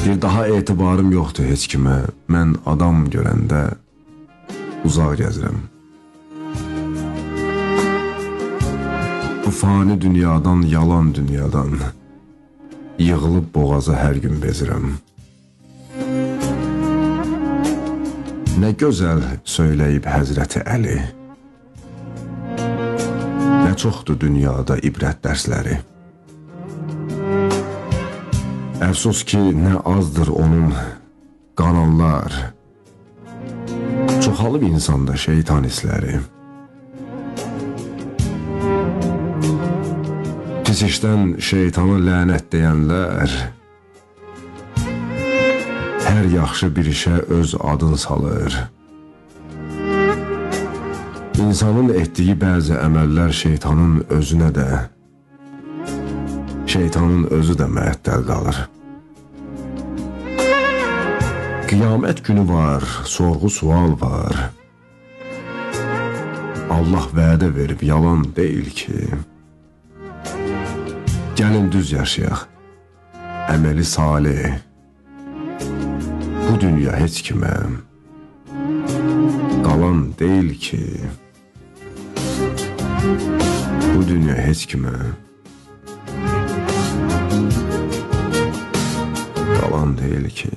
Bir daha etibarım yoxdur heç kimə. Mən adam görəndə uzaq gəzirəm. Bu fani dünyadan, yalan dünyadan yığılıb boğaza hər gün bezirəm. Nə gözəl söyləyib Həzrəti Əli, nə çoxdur dünyada ibrət dərsləri. Əfsus ki, nə azdır onun qananlar, çoxalıb insanda şeytan hissləri. Pis işdən şeytana lənət deyənlər hər yaxşı bir işə öz adın salır. İnsanın etdiyi bəzi əməllər şeytanın özünə də, şeytanın özü də məəttəl qalır. Qiyamət günü var, sorğu sual var. Allah vədə verib, yalan deyil ki. Gəlin düz yaşayaq, əməli salih. Bu dünya heç kimə qalan deyil ki. Bu dünya heç kimə qalan deyil ki.